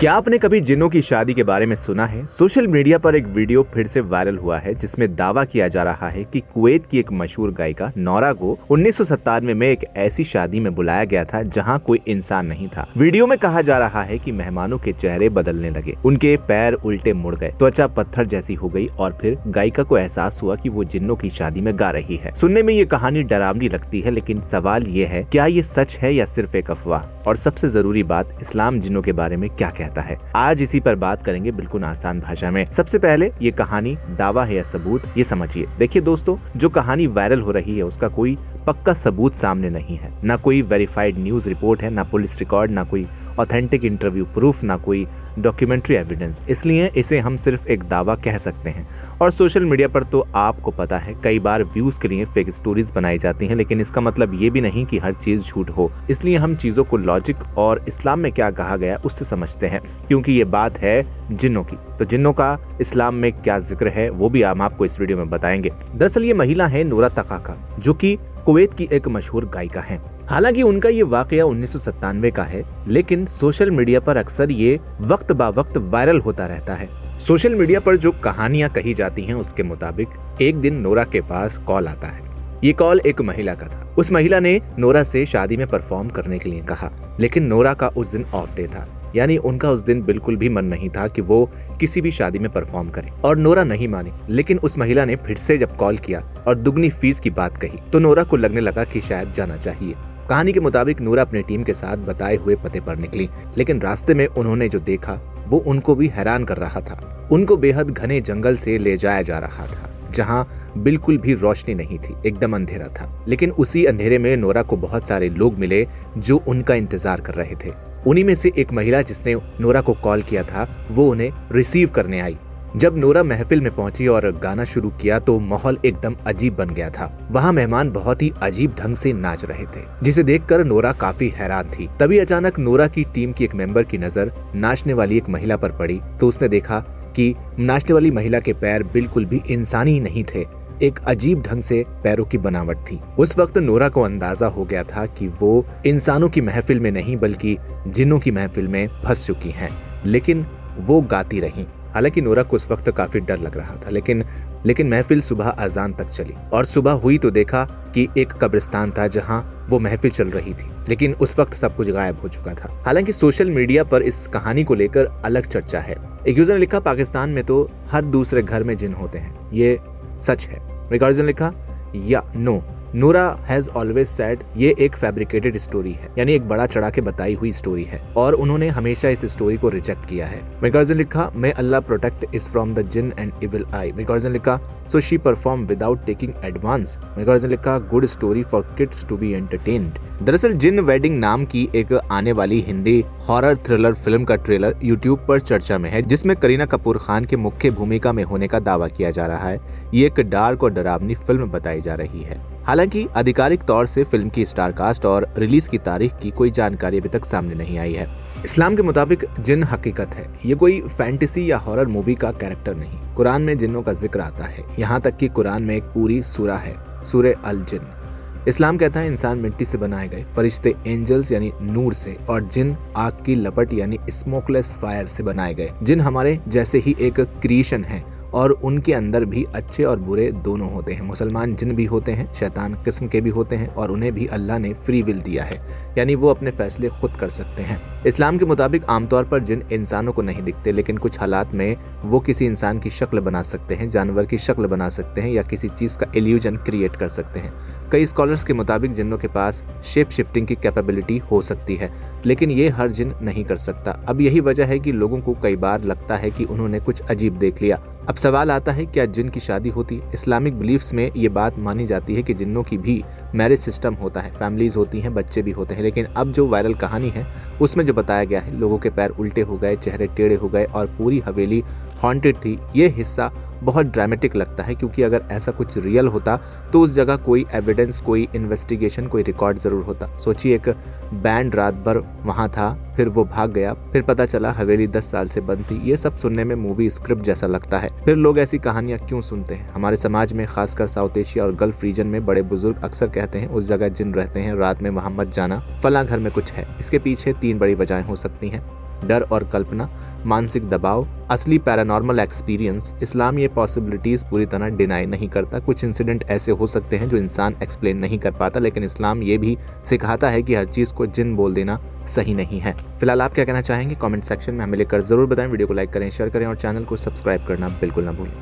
क्या आपने कभी जिन्नों की शादी के बारे में सुना है? सोशल मीडिया पर एक वीडियो फिर से वायरल हुआ है जिसमें दावा किया जा रहा है कि कुवैत की एक मशहूर गायिका नोरा को 1997 में एक ऐसी शादी में बुलाया गया था जहां कोई इंसान नहीं था। वीडियो में कहा जा रहा है कि मेहमानों के चेहरे बदलने लगे, उनके पैर उल्टे मुड़ गए, त्वचा पत्थर जैसी हो गई और फिर गायिका को एहसास हुआ कि वो जिन्नों की शादी में गा रही है। सुनने में ये कहानी डरावनी लगती है, लेकिन सवाल ये है, क्या ये सच है या सिर्फ एक अफवाह? और सबसे जरूरी बात, इस्लाम जिन्नों के बारे में क्या कहता है? आज इसी पर बात करेंगे बिल्कुल आसान भाषा में। सबसे पहले ये कहानी दावा है या सबूत, ये समझिए। देखिए दोस्तों, जो कहानी वायरल हो रही है उसका कोई पक्का सबूत सामने नहीं है, ना कोई वेरीफाइड न्यूज रिपोर्ट है, ना पुलिस रिकॉर्ड, ना कोई ऑथेंटिक इंटरव्यू प्रूफ, ना कोई डॉक्यूमेंट्री एविडेंस। इसलिए इसे हम सिर्फ एक दावा कह सकते हैं। और सोशल मीडिया पर तो आपको पता है कई बार व्यूज के लिए फेक स्टोरीज बनाई जाती हैं, लेकिन इसका मतलब ये भी नहीं कि हर चीज झूठ हो। इसलिए हम चीजों को लॉजिक और इस्लाम में क्या कहा गया उससे समझते हैं, क्योंकि ये बात है जिन्नों की। तो जिन्नों का इस्लाम में क्या जिक्र है वो भी हम आपको इस वीडियो में बताएंगे। दरअसल ये महिला है नोरा तकाका, जो कि कुवैत की एक मशहूर गायिका है। हालांकि उनका ये वाकया 1997 का है, लेकिन सोशल मीडिया पर अक्सर ये वक्त बा वक्त वायरल होता रहता है। सोशल मीडिया पर जो कहानियां कही जाती हैं उसके मुताबिक एक दिन नोरा के पास कॉल आता है। ये कॉल एक महिला का था। उस महिला ने नोरा से शादी में परफॉर्म करने के लिए कहा, लेकिन नोरा का उस दिन ऑफ डे था, यानी उनका उस दिन बिल्कुल भी मन नहीं था कि वो किसी भी शादी में परफॉर्म करे। और नोरा नहीं मानी, लेकिन उस महिला ने फिर से जब कॉल किया और दुगनी फीस की बात कही तो नोरा को लगने लगा कि शायद जाना चाहिए। कहानी के मुताबिक नोरा अपनी टीम के साथ बताए हुए पते पर निकली, लेकिन रास्ते में उन्होंने जो देखा वो उनको भी हैरान कर रहा था। उनको बेहद घने जंगल से ले जाया जा रहा था, जहां बिल्कुल भी रोशनी नहीं थी, एकदम अंधेरा था। लेकिन उसी अंधेरे में नोरा को बहुत सारे लोग मिले जो उनका इंतजार कर रहे थे। उन्हीं में से एक महिला जिसने नोरा को कॉल किया था वो उन्हें रिसीव करने आई। जब नोरा महफिल में पहुंची और गाना शुरू किया तो माहौल एकदम अजीब बन गया था। वहाँ मेहमान बहुत ही अजीब ढंग से नाच रहे थे, जिसे देखकर नोरा काफी हैरान थी। तभी अचानक नोरा की टीम की एक मेंबर की नजर नाचने वाली एक महिला पर पड़ी, तो उसने देखा कि नाचने वाली महिला के पैर बिल्कुल भी इंसानी नहीं थे, एक अजीब ढंग से पैरों की बनावट थी। उस वक्त नोरा को अंदाजा हो गया था कि वो इंसानों की महफिल में नहीं बल्कि जिन्नों की महफिल में फंस चुकी हैं। लेकिन वो गाती रहीं। हालांकि नोरा को उस वक्त काफी डर लग रहा था, लेकिन महफिल सुबह अजान तक चली और सुबह हुई तो देखा कि एक कब्रिस्तान था जहां वो महफिल चल रही थी, लेकिन उस वक्त सब कुछ गायब हो चुका था। हालांकि सोशल मीडिया पर इस कहानी को लेकर अलग चर्चा है। एक यूजर ने लिखा, पाकिस्तान में तो हर दूसरे घर में जिन होते हैं, ये सच है। रिकॉर्ड ने लिखा, या no, Nora has always said ये एक फैब्रिकेटेड स्टोरी है, यानी एक बड़ा चढ़ा के बताई हुई स्टोरी है, और उन्होंने हमेशा इस स्टोरी को रिजेक्ट किया है। मेकर्जन लिखा, may Allah protect us from the jinn and evil eye. मेकर्जन लिखा, so she perform without taking advance. मेकर्जन लिखा, good story for kids to be entertained. दरअसल जिन वेडिंग नाम की एक आने वाली हिंदी हॉरर थ्रिलर फिल्म का ट्रेलर यूट्यूब पर चर्चा में है, जिसमें करीना कपूर खान के मुख्य भूमिका में होने का दावा किया जा रहा है। ये एक डार्क और डरावनी फिल्म बताई जा रही है। हालांकि आधिकारिक तौर से फिल्म की स्टारकास्ट और रिलीज की तारीख की कोई जानकारी अभी तक सामने नहीं आई है। इस्लाम के मुताबिक जिन हकीकत है, ये कोई फैंटेसी या हॉरर मूवी का कैरेक्टर नहीं। कुरान में जिन्नों का जिक्र आता है, यहाँ तक कि कुरान में एक पूरी सूरा है, सूरे अल जिन। इस्लाम कहता है इंसान मिट्टी से बनाए गए, फरिश्ते एंजल्स यानी नूर से, और जिन आग की लपट यानी स्मोकलेस फायर से बनाए गए। जिन हमारे जैसे ही एक क्रिएशन है और उनके अंदर भी अच्छे और बुरे दोनों होते हैं। मुसलमान जिन भी होते हैं, शैतान किस्म के भी होते हैं, और उन्हें भी अल्लाह ने फ्री विल दिया है, यानी वो अपने फैसले खुद कर सकते हैं। इस्लाम के मुताबिक आमतौर पर जिन इंसानों को नहीं दिखते, लेकिन कुछ हालात में वो किसी इंसान की शक्ल बना सकते हैं, जानवर की शक्ल बना सकते हैं, या किसी चीज का इल्यूजन क्रिएट कर सकते हैं। कई स्कॉलर्स के मुताबिक जिन्नों के पास शेप शिफ्टिंग की कैपेबिलिटी हो सकती है, लेकिन ये हर जिन नहीं कर सकता। अब यही वजह है कि लोगों को कई बार लगता है कि उन्होंने कुछ अजीब देख लिया। अब सवाल आता है, क्या जिन की शादी होती है? इस्लामिक बिलीफ्स में ये बात मानी जाती है कि जिन्नों की भी मैरिज सिस्टम होता है, फैमिलीज होती हैं, बच्चे भी होते हैं। लेकिन अब जो वायरल कहानी है उसमें जो बताया गया है, लोगों के पैर उल्टे हो गए, चेहरे टेढ़े हो गए और पूरी हवेली हॉन्टेड थी, ये हिस्सा बहुत ड्रामेटिक लगता है, क्योंकि अगर ऐसा कुछ रियल होता तो उस जगह कोई एविडेंस, कोई इन्वेस्टिगेशन, कोई रिकॉर्ड जरूर होता। सोचिए, एक बैंड रात भर वहाँ था, फिर वो भाग गया, फिर पता चला हवेली 10 साल से बंद थी। ये सब सुनने में मूवी स्क्रिप्ट जैसा लगता है। फिर लोग ऐसी कहानियां क्यों सुनते हैं? हमारे समाज में, खासकर साउथ एशिया और गल्फ रीजन में, बड़े बुजुर्ग अक्सर कहते हैं उस जगह जिन रहते हैं, रात में वहां मत जाना, फला घर में कुछ है। इसके पीछे 3 बड़ी वजहें हो सकती हैं। डर और कल्पना, मानसिक दबाव, असली पैरानॉर्मल एक्सपीरियंस। इस्लाम ये पॉसिबिलिटीज़ पूरी तरह डिनाई नहीं करता। कुछ इंसिडेंट ऐसे हो सकते हैं जो इंसान एक्सप्लेन नहीं कर पाता, लेकिन इस्लाम ये भी सिखाता है कि हर चीज़ को जिन बोल देना सही नहीं है। फिलहाल आप क्या कहना चाहेंगे कमेंट सेक्शन में हमें लिखकर ज़रूर बताएं। वीडियो को लाइक करें, शेयर करें और चैनल को सब्सक्राइब करना बिल्कुल ना भूलें।